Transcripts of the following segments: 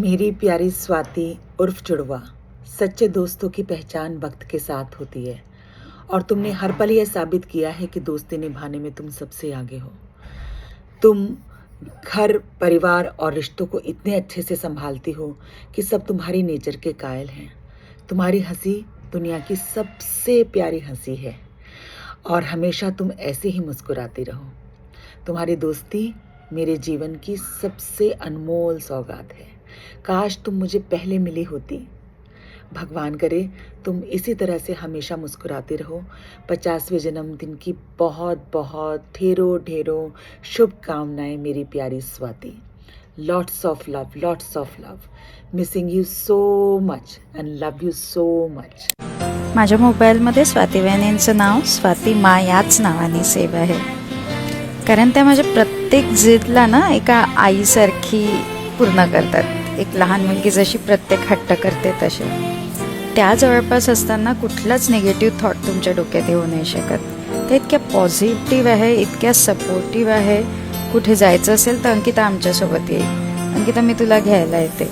मेरी प्यारी स्वाति उर्फ जुड़वा, सच्चे दोस्तों की पहचान वक्त के साथ होती है और तुमने हर पल यह साबित किया है कि दोस्ती निभाने में तुम सबसे आगे हो। तुम घर, परिवार और रिश्तों को इतने अच्छे से संभालती हो कि सब तुम्हारी नेचर के कायल हैं। तुम्हारी हंसी दुनिया की सबसे प्यारी हंसी है और हमेशा तुम ऐसे ही मुस्कुराती रहो। तुम्हारी दोस्ती मेरे जीवन की सबसे अनमोल सौगात है। काश तुम मुझे पहले मिली होती। भगवान करे तुम इसी तरह से हमेशा मुस्कुराते रहो। 50वें जन्मदिन की बहुत बहुत ढेरों ढेरों शुभकामनाएं मेरी प्यारी Swati. Lots of love, missing you so much end love you so much. माझ्या मोबाईलमध्ये स्वाती वहिनींचं नाव स्वाती मा याच नावाने सेव्ह आहे, कारण त्या माझ्या प्रत्येक जिदला ना एका आईसारखी पूर्ण करतात. एक लहान मुलगी जशी प्रत्येक हट्ट करते तसे त्या जवळपास असताना कुठलाच निगेटिव्ह थॉट तुमच्या डोक्यात येऊ नाही शकत. त्या इतक्या पॉझिटिव्ह आहे, इतक्या सपोर्टिव्ह आहे. कुठे जायचं असेल तर अंकिता आमच्यासोबत येईल, अंकिता मी तुला घ्यायला येते.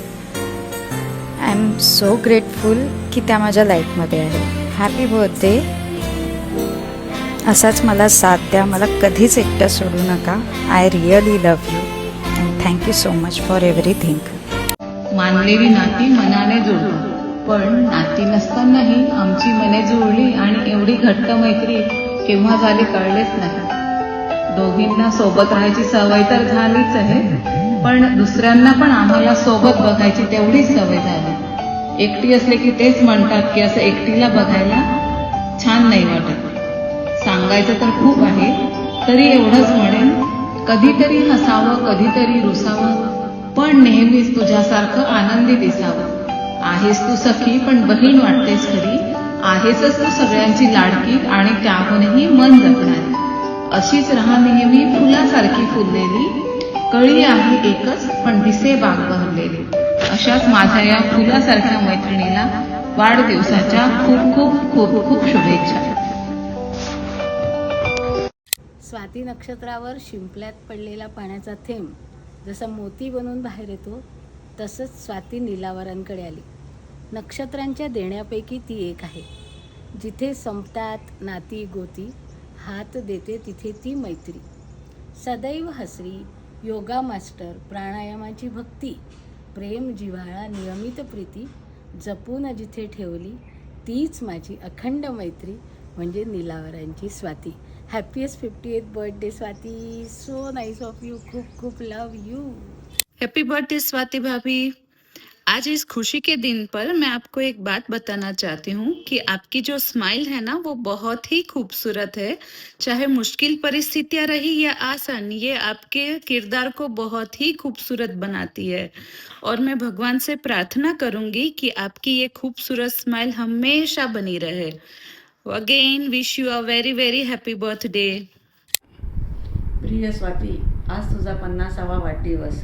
आय एम सो ग्रेटफुल की त्या माझ्या लाईफमध्ये आहे. Happy birthday. असाच मला साथ द्या, मला कधीच एकटं सोडू नका. I really love you and thank you so much for everything. मानलेली नाती मनाने जुळतात, पण नाती नसतानाही आमची मने जुळली आणि एवढी घट्ट मैत्री केव्हा झाली कळलेच नाही. दोघींना सोबत राहायची सवय तर झालीच आहे, पण दुसऱ्यांना पण आम्हाला सोबत बघायची तेवढीच सवय झाली. एकटी असले की तेच म्हणतात की असं एकटीला बघायला छान नाही वाटत. सांगायचं तर खूप आहे, तरी एवढंच म्हणेन, कधीतरी हसावं, कधीतरी रुसावं, पण नेहमीच तुझ्यासारखं आनंदी दिसावं. आहेस तू सखी पण बहीण वाटतेस खरी, आहेसच तू सगळ्यांची लाडकी आणि त्याहूनही मन जपणारी. अशीच राहा नेहमी फुलासारखी फुललेली, कळी आहे एकच पण दिसे बाग बहरलेली. अशाच माझ्या या फुलासारख्या मैत्रिणीला वाढदिवसाच्या खूप खूप खूप खूप शुभेच्छा. स्वाती नक्षत्रावर शिंपल्यात पडलेला पाण्याचा थेंब जसा मोती बनून बाहेर येतो, तसंच स्वाती नीलावरांकडे आली. नक्षत्रांच्या देण्यापैकी ती एक आहे. जिथे संपतात नाती गोती, हात देते तिथे ती मैत्री. सदैव हसरी, योगा मास्टर, प्राणायामाची भक्ती, प्रेम जिव्हाळा नियमित प्रीती, जपून जिथे ठेवली तीच माझी अखंड मैत्री म्हणजे नीलावरांची Swati. Happiest 58th birthday Swati. So nice of you. खूप खूप love you. Happy birthday Swati भाभी। आज इस खुशी के दिन पर मैं आपको एक बात बताना चाहती हूँ कि आपकी जो स्माइल है ना वो बहुत ही खूबसूरत है। चाहे मुश्किल परिस्थितियां रही या आसान, ये आपके किरदार को बहुत ही खूबसूरत बनाती है। और मैं भगवान से प्रार्थना करूंगी कि आपकी ये खूबसूरत स्माइल हमेशा बनी रहे। Again wish you a very very happy birthday. प्रिय स्वाती, आज तुझा 50वा वाढदिवस.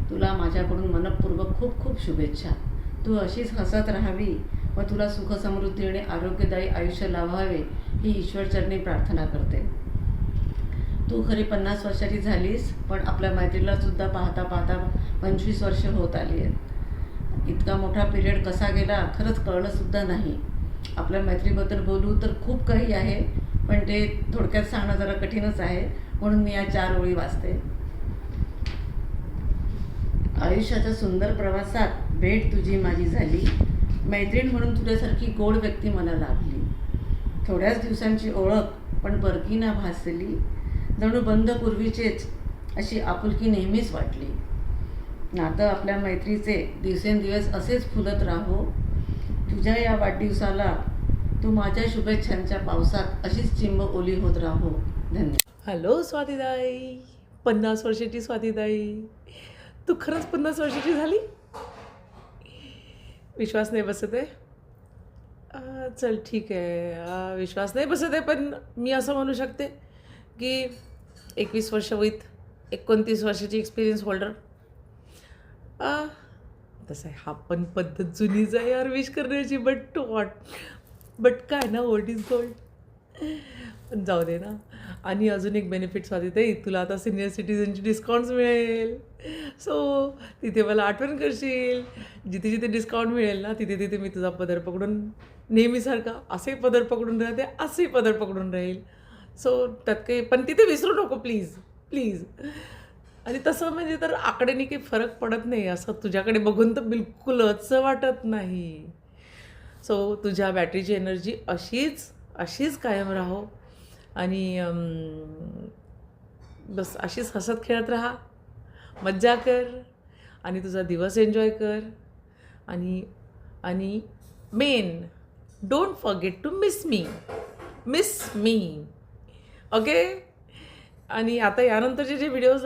तुला माझ्याकडून मनपूर्वक खूप खूप शुभेच्छा. तू अशीच हसत राहावी व तुला सुख समृद्धी आणि आरोग्यदायी आयुष्य लाभावे ही ईश्वरचरणी प्रार्थना करते. तू खरी 50 वर्षाची झालीस, पण आपल्या मैत्रीला सुद्धा पाहता पाहता 25 वर्ष होत आली आहेत. इतका मोठा पिरियड कसा गेला खरंच कळलं सुद्धा नाही. आपल्या मैत्रीबद्दल बोलू तर खूप काही आहे, पण ते थोडक्यात सांगणं जरा कठीणच आहे, म्हणून मी या 4 ओळी वाचते. आयुष्याच्या सुंदर प्रवासात भेट तुझी माझी झाली, मैत्रीण म्हणून तुझ्यासारखी गोड व्यक्ती मला लाभली. थोड्याच दिवसांची ओळख पण परकीना भासली, जणू बंद पूर्वीचेच अशी आपुलकी नेहमीच वाटली. नातं आपल्या मैत्रीचे दिवसेंदिवस असेच फुलत राहो. तुझ्या या वाढदिवसाला तू माझ्या शुभेच्छांच्या पावसात अशीच चिंब ओली होत राहो. धन्यवाद. हॅलो स्वातीताई, 50 वर्षाची स्वातीताई. तू खरंच 50 वर्षाची झाली? विश्वास नाही बसत आहे. चल ठीक आहे, विश्वास नाही बसत आहे, पण मी असं म्हणू शकते की 21 वर्ष विथ 29 वर्षाची एक्सपिरियन्स होल्डर. तसं आहे, हा पण पद्धत जुनीच आहे यार विश करण्याची. बट काय ना, ओल्ड इज गोल्ड. पण जाऊ दे ना. आणि अजून एक बेनिफिट स्वाती ताई, तुला आता सिनियर सिटीजनची डिस्काउंट्स मिळेल. सो तिथे मला आठवण करशील. जिथे जिथे डिस्काउंट मिळेल ना, तिथे तिथे मी तुझा पदर पकडून नेहमीसारखा असे पदर पकडून राहते, असे पदर पकडून राहील. सो त्यात काही, पण तिथे विसरू नको प्लीज प्लीज. आणि तसं म्हणजे तर आकड्याने काही फरक पडत नाही असं तुझ्याकडे बघून तर बिलकुलच वाटत नाही. सो तुझ्या बॅटरीची एनर्जी अशीच कायम राहो आणि बस अशीच हसत खेळत राहा, मज्जा कर आणि तुझा दिवस एन्जॉय कर. आणि main, don't forget to miss me. Okay. आणि आता यानंतरचे जे व्हिडिओज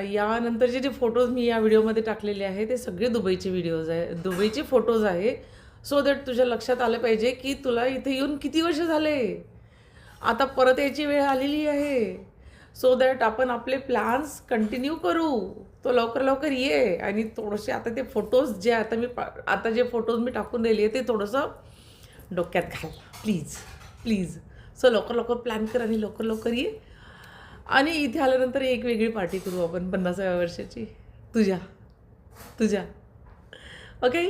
यानंतरचे जे फोटोज मी या व्हिडिओमध्ये टाकलेले आहे ते सगळे दुबईचे फोटोज आहे. सो दॅट तुझ्या लक्षात आलं पाहिजे की तुला इथे येऊन किती वर्ष झाले, आता परत यायची वेळ आलेली आहे. सो दॅट आपण आपले प्लॅन्स कंटिन्यू करू. तो लवकर ये. आणि थोडेसे आता ते फोटोज जे आता जे फोटोज मी टाकून राहिली आहे ते थोडंसं डोक्यात घाल प्लीज. सो लवकर प्लॅन कर आणि लवकर ये. आणि इथे आल्यानंतर एक वेगळी पार्टी करू आपण 50व्या वर्षाची तुझ्या. Okay.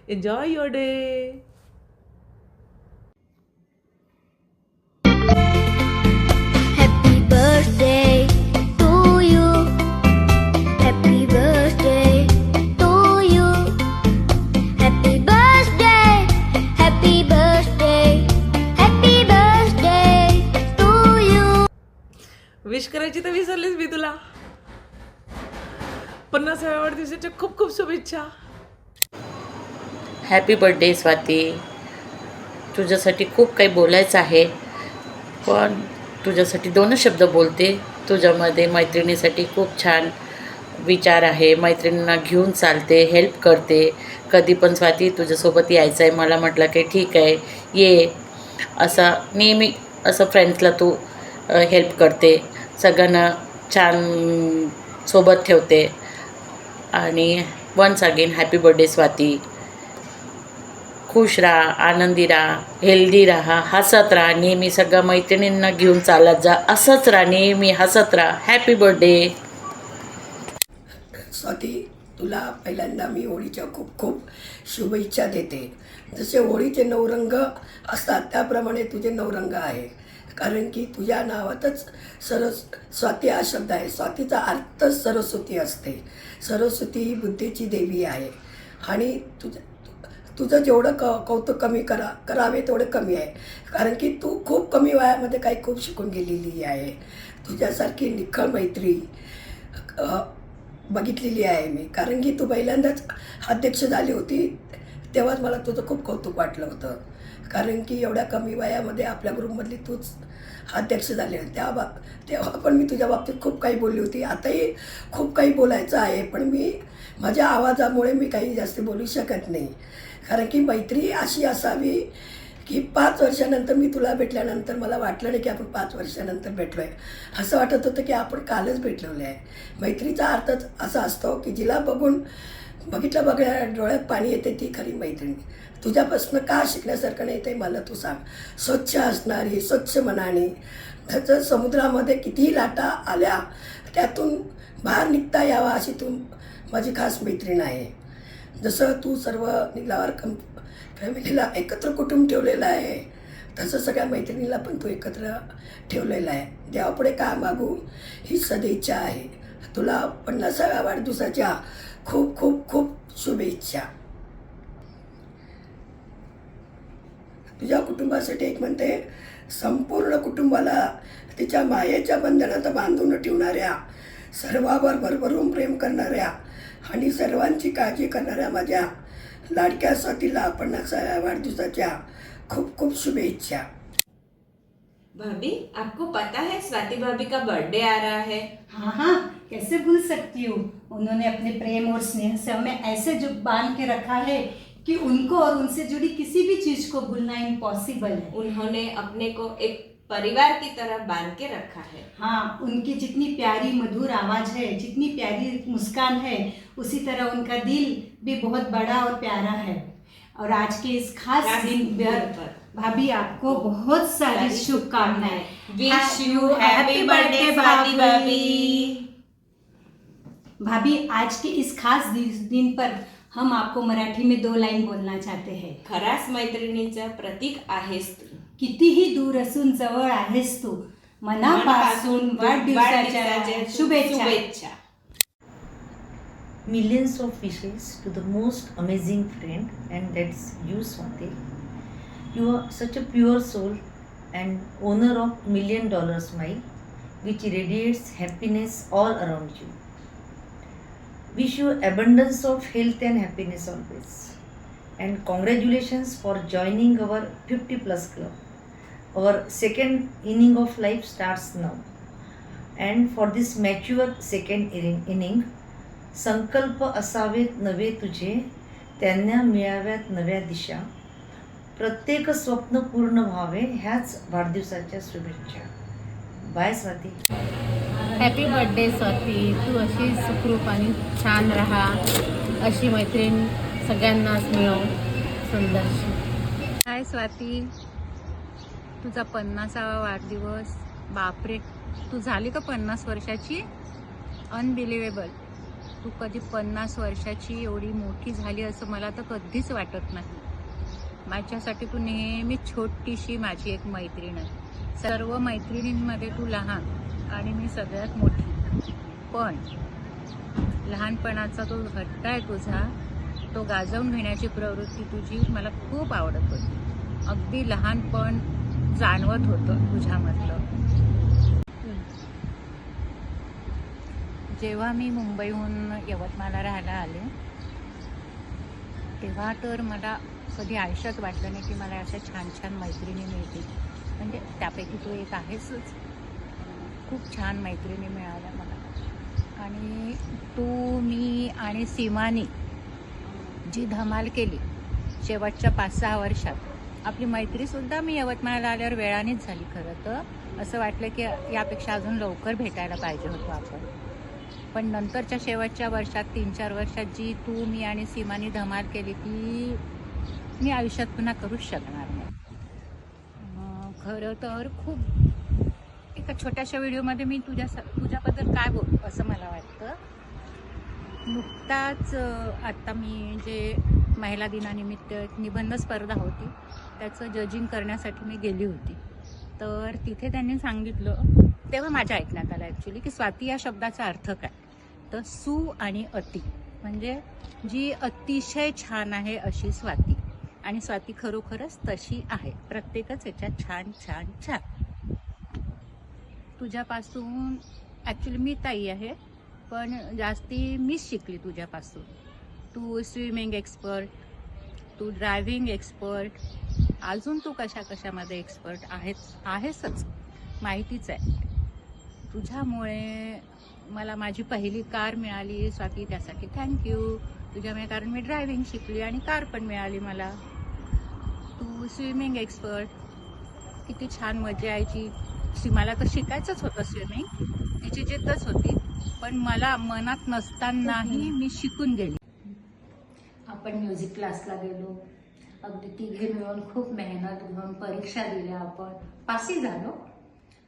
Enjoy your day. Happy birthday to you. Happy birthday to you. Happy birthday. Happy birthday. Happy birthday to you. Wish करायची तर विसरलीच मी तुला. 50व्या वाढदिवसाच्या खूप खूप शुभेच्छा. Happy birthday Swati. तुझ्यासाठी खूप काही बोलायचं आहे, पण तुझ्यासाठी 2 शब्द बोलते. तुझ्यामध्ये मैत्रिणीसाठी खूप छान विचार आहे, मैत्रिणींना घेऊन चालते, हेल्प करते. कधी पण स्वाती तुझ्यासोबत यायचं आहे, मला म्हटलं की ठीक आहे ये. असं नेहमी असं फ्रेंड्सला तू हेल्प करते, सगळ्यांना छान सोबत ठेवते. आणि once again happy birthday Swati. खुश राहा, आनंदी राहा, हेल्दी राहा, हसत राहा. नेहमी सगळ्या मैत्रिणींना घेऊन चालत जा, असंच राहा, नेहमी हसत राहा. Happy birthday. स्वाती, तुला पहिल्यांदा मी होळीच्या खूप खूप शुभेच्छा देते. जसे होळीचे 9 रंग असतात त्याप्रमाणे तुझे 9 रंग आहे. कारण की तुझ्या नावातच स्वाती हा शब्द आहे. स्वातीचा अर्थच सरस्वती असते. सरस्वती ही बुद्धीची देवी आहे. आणि तुझं जेवढं कौतुक कमी करावे तेवढं कमी आहे. कारण की तू खूप कमी वयामध्ये काही खूप शिकून गेलेली आहे. तुझ्यासारखी निखळ मैत्री बघितलेली आहे मी. कारण की तू पहिल्यांदाच अध्यक्ष झाली होती तेव्हाच मला तुझं खूप कौतुक वाटलं होतं. कारण की एवढ्या कमी वयामध्ये आपल्या ग्रुपमधली तूच अध्यक्ष झाले. तेव्हा पण मी तुझ्या बाबतीत खूप काही बोलली होती. आताही खूप काही बोलायचं आहे, पण माझ्या आवाजामुळे मी काही जास्त बोलू शकत नाही. कारण की मैत्री अशी असावी की 5 वर्षानंतर मी तुला भेटल्यानंतर मला वाटलं नाही की आपण 5 वर्षानंतर भेटलो आहे. असं वाटत होतं की आपण कालच भेटलेलो आहे. मैत्रीचा अर्थच असा असतो की जिला बघितल्या डोळ्यात पाणी येते ती खरी मैत्रिणी. तुझ्यापासून का शिकण्यासारखं नाही ते मला तू सांग. स्वच्छ असणारी, स्वच्छ मनाने, त्याचं समुद्रामध्ये कितीही लाटा आल्या त्यातून बाहेर निघता यावा अशी तू माझी खास मैत्रीण आहे. जसं तू सर्व निलावार फॅमिलीला एकत्र कुटुंब ठेवलेलं आहे तसं सगळ्या मैत्रिणीला पण तू एकत्र ठेवलेलं आहे. देवापुढे काय मागू ही सदिच्छा आहे. तुला 50व्या वाढदिवसाच्या खूप खूप खूप शुभेच्छा. तुझ्या कुटुंबासाठी एक म्हणते, संपूर्ण कुटुंबाला तिच्या मायेच्या बंधनात बांधून ठेवणाऱ्या, सर्वांवर भरभरून प्रेम करणाऱ्या आणि सर्वांची काळजी करणाऱ्या माझ्या लाडक्या स्वातीला 50व्या वाढदिवसाच्या खूप खूप शुभेच्छा. भाभी, आपको पता है स्वाति भाभी का बर्थडे आ रहा है? हाँ, कैसे भूल सकती हूँ. उन्होंने अपने प्रेम और स्नेह से हमें ऐसे जो बांध के रखा है कि उनको और उनसे जुड़ी किसी भी चीज को भूलना इम्पॉसिबल है. उन्होंने अपने को एक परिवार की तरह बांध के रखा है. हाँ, उनकी जितनी प्यारी मधुर आवाज है, जितनी प्यारी मुस्कान है, उसी तरह उनका दिल भी बहुत बड़ा और प्यारा है. और आज के इस खास दिन पर भाभी आपको बहुत सारी शुभकामनाएं। Wish you happy birthday Swati भाभी। भाभी आज के इस खास दिन पर हम आपको मराठी में 2 लाईन बोलना चाहते हैं। खराच मैत्रिणीचं प्रतीक आहेस तू, कितीही दूर असून जवळ आहेस तू, मनापासून वाढदिवसाच्या शुभेच्छा. Millions of wishes to the most amazing friend, and that's you, Swati. You are such a pure soul and owner of $1 million smile, which radiates happiness all around you. Wish you abundance of health and happiness always. And congratulations for joining our 50 plus club. Our second inning of life starts now. And for this mature second inning, संकल्प असावेत नवे तुझे, त्यांना मिळाव्यात नव्या दिशा, प्रत्येक स्वप्न पूर्ण व्हावे, ह्याच वाढदिवसाच्या शुभेच्छा. Bye Swati. Happy birthday Swati. तू अशी सुखरूप आणि छान राहा, अशी मैत्रीण सगळ्यांनाच मिळो सुंदरशी. हाय स्वाती, तुझा 50वा वाढदिवस. बापरे, तू झाली का 50 वर्षाची? अनबिलिव्हेबल. तू कधी 50 वर्षाची एवढी मोठी झाली असं मला तर कधीच वाटत नाही. माझ्यासाठी तू नेहमी छोटीशी माझी एक मैत्रीण आहे. सर्व मैत्रिणींमध्ये तू लहान आणि मी सगळ्यात मोठी. पण लहानपणाचा तो घट्ट आहे तुझा, तो गाजवून घेण्याची प्रवृत्ती तुझी मला खूप आवडत होती. अगदी लहानपण जाणवत होतं तुझ्यामधलं. जेव्हा मी मुंबईहून यवतमाळला राहायला आले तेव्हा तर मला कधी आयुष्यात वाटलं नाही की मला अशा छान छान मैत्रिणी मिळतील. म्हणजे त्यापैकी तू एक आहेसच. खूप छान मैत्रिणी मिळाल्या मला. आणि तू, मी आणि सीमानी जी धमाल केली शेवटच्या 5-6 वर्षात, आपली मैत्रीसुद्धा मी यवतमाळला आल्यावर वेळानेच झाली. खरं तर असं वाटलं की यापेक्षा अजून लवकर भेटायला पाहिजे होतो आपण. पण नंतरच्या शेवटच्या वर्षात 3-4 वर्षात जी तू, मी आणि सीमानी धमाल केली ती मी आयुष्यात पुन्हा करूच शकणार नाही. खरं तर खूप एका छोट्याशा व्हिडिओमध्ये मी तुझ्याबद्दल काय बोलू असं मला वाटतं. नुकताच आत्ता मी जे महिला दिनानिमित्त निबंध स्पर्धा होती त्याचं जजिंग करण्यासाठी मी गेली होती. तर तिथे त्यांनी सांगितलं, तेव्हा माझ्या ऐकण्यात आलं ॲक्च्युली, की स्वाती या शब्दाचा अर्थ काय. तर सु आणि अति, म्हणजे जी अतिशय छान आहे अशी स्वाती. आणि स्वाती खरोखरच तशी आहे. प्रत्येकच याच्यात छान छान छान. तुझ्यापासून ॲक्च्युली मी ताई आहे, पण जास्ती मीच शिकली तुझ्यापासून. तू स्विमिंग एक्सपर्ट, तू ड्रायव्हिंग एक्सपर्ट, अजून तू कशामध्ये एक्सपर्ट आहेसच, माहितीच आहे. तुझ्यामुळे मला माझी पहिली कार मिळाली स्वाती, त्यासाठी थँक्यू तुझ्यामुळे. कारण मी ड्रायव्हिंग शिकली आणि कार पण मिळाली मला. तू स्विमिंग एक्सपर्ट, किती छान मजा यायची. मला तर शिकायचंच होतं स्विमिंग, तिची जिद्दच होती, पण मला मनात नसतानाही मी शिकून गेली. आपण म्युझिक क्लासला गेलो, अगदी तिघे मिळून खूप मेहनत घेऊन परीक्षा दिल्या, आपण पासही झालो.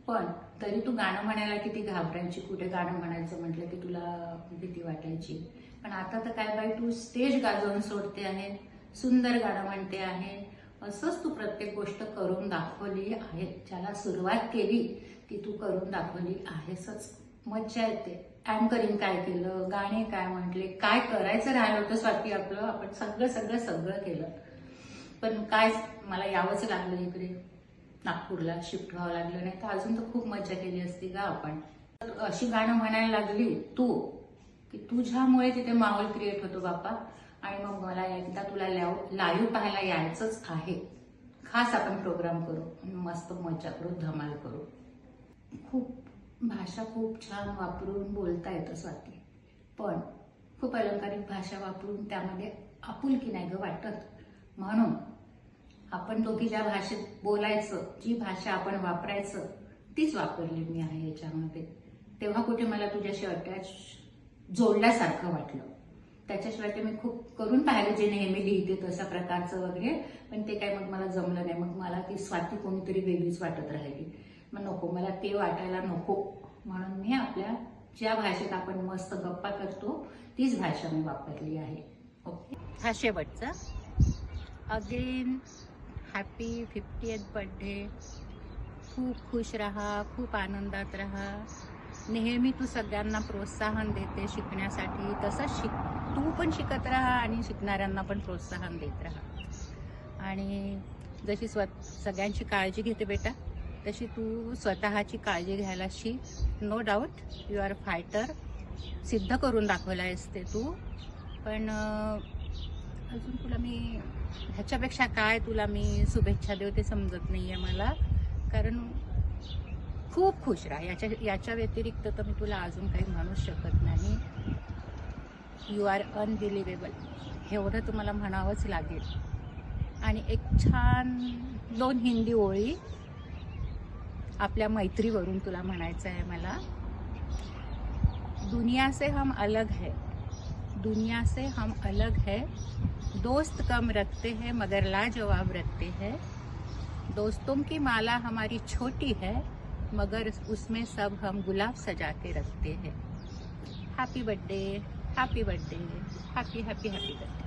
पण तरी तू गाणं म्हणायला किती घाबरायची. कुठे गाणं म्हणायचं म्हटलं की तुला भीती वाटायची. पण आता तर काय बाई, तू स्टेज गाजवून सोडते आहे, सुंदर गाणं म्हणते आहे. असंच तू प्रत्येक गोष्ट करून दाखवली आहे. ज्याला सुरुवात केली ती तू करून दाखवली आहेसच. मज्जा येते. अँकरिंग काय केलं, गाणे काय म्हटले, काय करायचं राहिलं होतं स्वाती आपलं, आपण सगळं केलं. पण काय मला यावंच लागलं इकडे नागपूरला, शिफ्ट व्हावं लागलं. नाही तर अजून तर खूप मजा केली असती का आपण. अशी गाणं म्हणायला लागली तू की तुझ्यामुळे तिथे माहोल क्रिएट होतो बापा. आणि मग मला एकदा तुला लाईव्ह पाहायला यायचंच आहे. खास आपण प्रोग्राम करू, मस्त मजा करू, धमाल करू. भाषा खूप छान वापरून बोलता येतं स्वाती, पण खूप अलंकारिक भाषा वापरून त्यामध्ये आपुलकी नाही ग वाटत. म्हणून आपण दोघी ज्या भाषेत बोलायचं, जी भाषा आपण वापरायचं तीच वापरली मी आहे याच्यामध्ये. तेव्हा कुठे मला तुझ्याशी अटॅच जोडल्यासारखं वाटलं. त्याच्याशिवाय ते मी खूप करून पाहिलं जे नेहमी लिहिते तशा प्रकारचं वगैरे, पण ते काय मग मला जमलं नाही. मग मला ती स्वाती कोणीतरी वेगळीच वाटत राहिली. मग नको, मला ते वाटायला नको, म्हणून मी आपल्या ज्या भाषेत आपण मस्त गप्पा करतो तीच भाषा मी वापरली आहे. ओके, हा शेवटचा. Again happy 50th birthday. खूप खुश राहा, खूप आनंदात राहा. नेहमी तू सगळ्यांना प्रोत्साहन देते शिकण्यासाठी, तसंच तू पण शिकत राहा आणि शिकणाऱ्यांना पण प्रोत्साहन देत राहा. आणि जशी सगळ्यांची काळजी घेते बेटा, तशी तू स्वतःची काळजी घ्यायला शिक. No doubt you are fighter, सिद्ध करून दाखवला आहेस ते तू. पण अजून तुला मी ह्याच्यापेक्षा काय तुला मी शुभेच्छा देऊ ते समजत नाही आहे मला, कारण खूप खुश राहा. याच्या व्यतिरिक्त तर मी तुला अजून काही म्हणूच शकत नाही. यू आर अनबिलिव्हेबल, एवढं तुम्हाला म्हणावंच लागेल. आणि एक छान 2 हिंदी ओळी आपल्या मैत्रीवरून तुला म्हणायचं आहे मला. दुनिया से हम अलग है, दुनिया से हम अलग है, दोस्त कम रखते हैं मगर लाजवाब रखते हैं, दोस्तों की माला हमारी छोटी है मगर उसमें सब हम गुलाब सजा के रखते हैं. Happy birthday, happy birthday, happy happy happy birthday.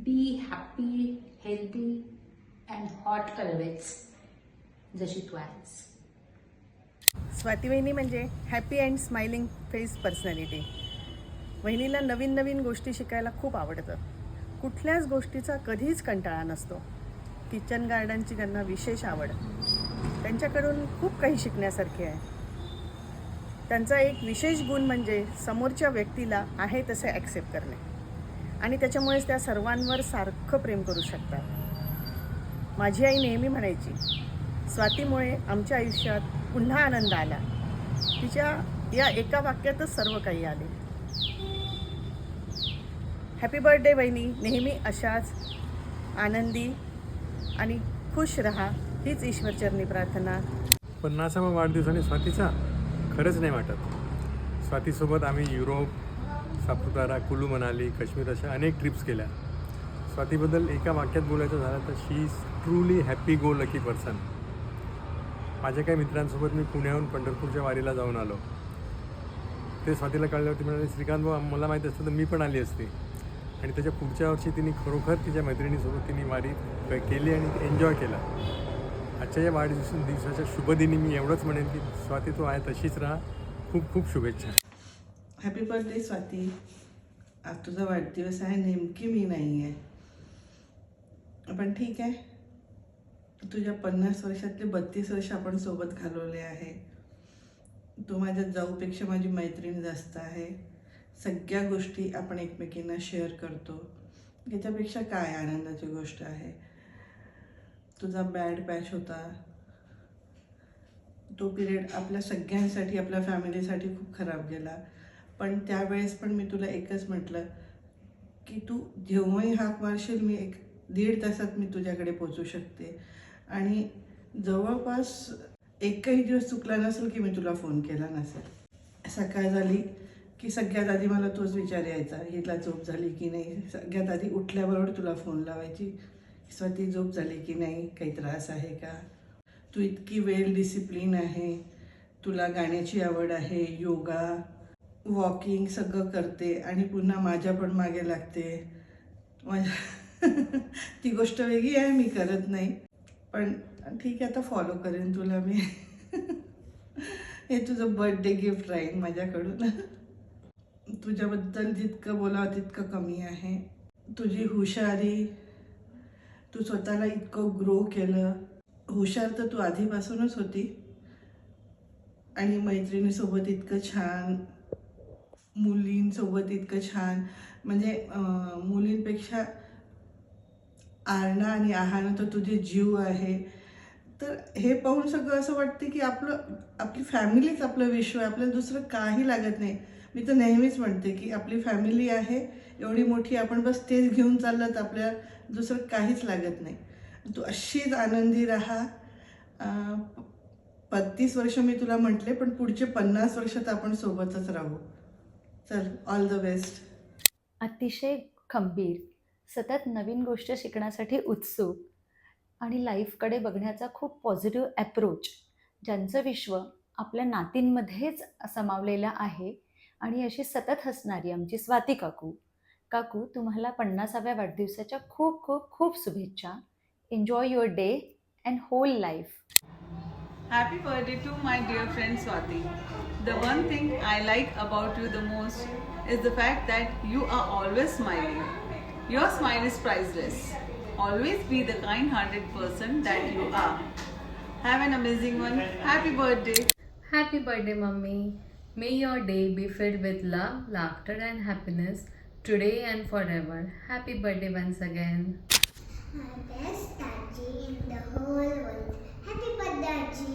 Be happy, healthy and hot always, जशी तू आहेस. स्वाती वहिनी म्हणजे happy and smiling face personality. वहिनीला नवीन नवीन गोष्टी शिकायला खूप आवडतं. कुठल्याच गोष्टीचा कधीच कंटाळा नसतो. किचन गार्डनची त्यांना विशेष आवड. त्यांच्याकडून खूप काही शिकण्यासारखे आहे. त्यांचा एक विशेष गुण म्हणजे समोरच्या व्यक्तीला आहे तसे ॲक्सेप्ट करणे, आणि त्याच्यामुळेच त्या सर्वांवर सारखं प्रेम करू शकतात. माझी आई नेहमी म्हणायची, स्वातीमुळे आमच्या आयुष्यात पुन्हा आनंद आला. तिच्या या एका वाक्यातच सर्व काही आले. हॅपी बर्थडे वहिनी, नेहमी अशाच आनंदी आणि खुश रहा, हीच ईश्वरचरणी प्रार्थना. 50वा वाढदिवसाने स्वातीचा खरंच नाही वाटत. स्वातीसोबत आम्ही युरोप, सापुतारा, कुलू मनाली, काश्मीर अशा अनेक ट्रिप्स केल्या. स्वातीबद्दल एका वाक्यात बोलायचं झालं तर she is truly happy go lucky person. माझ्या काही मित्रांसोबत मी पुण्याहून पंढरपूरच्या वारीला जाऊन आलो. ते स्वातीला कळल्यावरती म्हणाले, श्रीकांत भाऊ, मला माहीत असतं तर मी पण आली असती. आणि त्याच्या पुढच्या वर्षी तिने खरोखर तिच्या मैत्रिणीसोबत तिने वारी केली आणि एन्जॉय केला. आजच्या या वाढदिवसाच्या शुभदिनी मी एवढंच म्हणेन की स्वाती तू आहे तशीच राहा. खूप खूप शुभेच्छा. Happy birthday Swati. आज तुझा वाढदिवस आहे, नेमकी मी नाही आहे, पण ठीक आहे. तुझ्या 50 वर्षातले 32 वर्ष आपण सोबत घालवले आहे. तू माझ्या जाऊपेक्षा माझी मैत्रीण जास्त आहे. सगळ्या गोष्टी आपण एकमेकींना शेअर करतो. याच्यापेक्षा काय आनंदाची गोष्ट आहे. तुझा बॅड पॅच होता, तो पिरियड आपल्या सगळ्यांसाठी, आपल्या फॅमिलीसाठी खूप खराब गेला. पण त्यावेळेस पण मी तुला एकच म्हटलं की तू जेव्हाही हाक मारशील मी 1-1.5 तासात मी तुझ्याकडे पोचू शकते. आणि जवळपास एकही दिवस चुकला नसेल की मी तुला फोन केला नसेल. सकाळ झाली की सगळ्यात आधी मला तोच विचार यायचा, हिला झोप झाली की नाही. सगळ्यात आधी उठल्याबरोबर तुला फोन लावायची, स्वाती झोप झाली की नाही, काही त्रास आहे का. तू इतकी वेल डिसिप्लिन आहे, तुला गाण्याची आवड आहे, योगा, वॉकिंग सगळं करते आणि पुन्हा माझ्या पण मागे लागते. ती गोष्ट वेगळी आहे, मी करत नाही, पण ठीक आहे आता फॉलो करेन तुला मी. हे तुझं बर्थडे गिफ्ट राहील माझ्याकडून. तुझ्याबद्दल जितकं बोलावं तितकं कमी आहे. तुझी हुशारी, तू स्वतःला इतकं ग्रो केलं. हुशार तर तू आधीपासूनच होती आणि मैत्रिणीसोबत इतकं छान, मुलींसोबत इतकं छान. म्हणजे मुलींपेक्षा आरणा आणि आहाना तर तुझे जीव आहे. तर हे पाहून सगळं असं वाटतं की आपली फॅमिलीच आपलं विश्व आहे, आपल्याला दुसरं काही लागत नाही. मी तर नेहमीच म्हणते की आपली फॅमिली आहे एवढी मोठी, आपण बस तेच घेऊन चाललं तर आपल्याला दुसरं काहीच लागत नाही. तू अशीच आनंदी राहा. 32 वर्ष मी तुला म्हटले, पण पुढचे 50 वर्षात आपण सोबतच राहू. चल, ऑल द बेस्ट. अतिशय खंबीर, सतत नवीन गोष्ट शिकण्यासाठी उत्सुक आणि लाईफकडे बघण्याचा खूप पॉझिटिव्ह ॲप्रोच, ज्यांचं विश्व आपल्या नातींमध्येच सामावलेलं आहे. आणि अशी सतत हसणारी आमची स्वाती काकू. काकू, तुम्हाला 50व्या वाढदिवसाच्या खूप खूप खूप शुभेच्छा. Enjoy your day and whole life. Happy birthday to my dear friend Swati. The one thing I like about you the most is the fact that you are always smiling. Your smile is priceless. Always be the kind-hearted person that you are. Have an amazing one. Happy birthday. Happy birthday, Mummy. May your day be filled with love, laughter, and happiness today and forever. Happy birthday once again. My best Aji in the whole world. Happy birthday, Aji.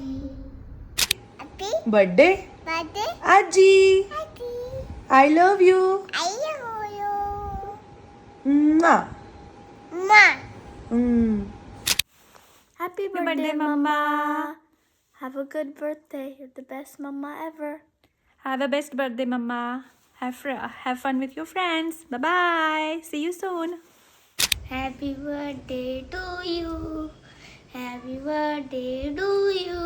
Happy birthday birthday, आजी. Aji. I love you. I love you. Ma. Ma. Happy birthday, Mama. Have a good birthday. You're the best mama ever. Have a best birthday, Mama. Have fun with your friends. Bye-bye. See you soon. Happy birthday to you. Happy birthday to you.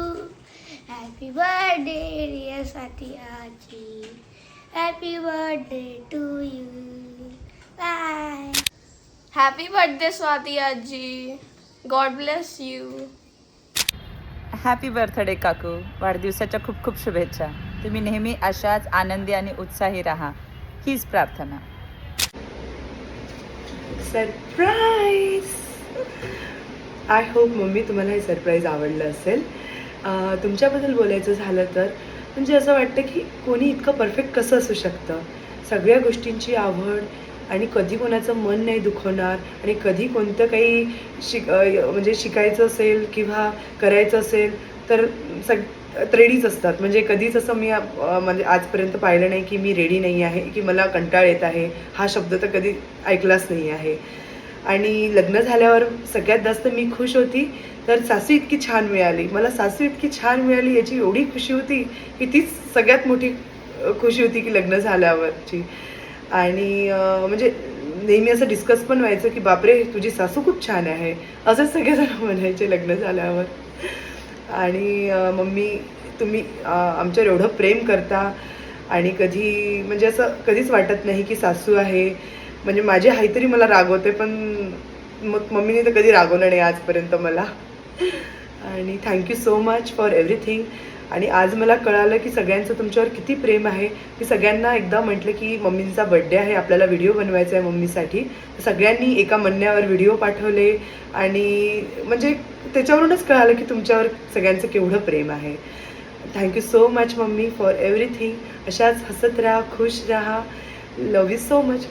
Happy birthday, dear Swati Aji. Happy birthday to you. Bye. Happy birthday, Swati Aji. God bless you. Happy birthday काकू. वाढदिवसाच्या खूप खूप शुभेच्छा. तुम्ही नेहमी अशाच आनंदी आणि उत्साही राहा, हीच प्रार्थना. सरप्राईज. आय होप मम्मी तुम्हाला हे सरप्राईज आवडलं असेल. तुमच्याबद्दल बोलायचं झालं तर म्हणजे असं वाटतं की कोणी इतकं परफेक्ट कसं असू शकतं. सगळ्या गोष्टींची आवड आणि कधी कोणाचं मन नाही दुखवणार आणि कधी कोणतं काही म्हणजे शिकायचं असेल किंवा करायचं असेल तर रेडीच असतात. म्हणजे कधीच असं मी म्हणजे आजपर्यंत पाहिलं नाही की मी रेडी नाही आहे, की मला कंटाळ येत आहे, हा शब्द तर कधी ऐकलाच नाही आहे. आणि लग्न झाल्यावर सगळ्यात जास्त मी खुश होती तर सासू इतकी छान मिळाली. मला सासू इतकी छान मिळाली याची एवढी खुशी होती की तीच सगळ्यात मोठी खुशी होती की लग्न झाल्यावरची. आणि म्हणजे नेहमी असं डिस्कस पण व्हायचं की बापरे तुझी सासू खूप छान आहे, असंच सगळेजण म्हणायचे लग्न झाल्यावर. आणि मम्मी तुम्ही आमच्यावर एवढं प्रेम करता आणि कधी म्हणजे असं कधीच वाटत नाही की सासू आहे म्हणजे माझी आई तरी मला रागवते पण मग मम्मीने तर कधी रागवलं नाही आजपर्यंत मला. आणि thank you so much for everything. आणि आज मला कळालं की सगळ्यांचं तुमच्यावर किती प्रेम आहे. मी सगळ्यांना एकदा म्हटलं की मम्मींचा बड्डे आहे, आपल्याला व्हिडिओ बनवायचा आहे मम्मीसाठी. सगळ्यांनी एका म्हणण्यावर व्हिडिओ पाठवले आणि म्हणजे त्याच्यावरूनच कळालं की तुमच्यावर सगळ्यांचं केवढं प्रेम आहे. Thank you so much mummy for everything. अशाच हसत राहा, खुश राहा. लव यू सो मच.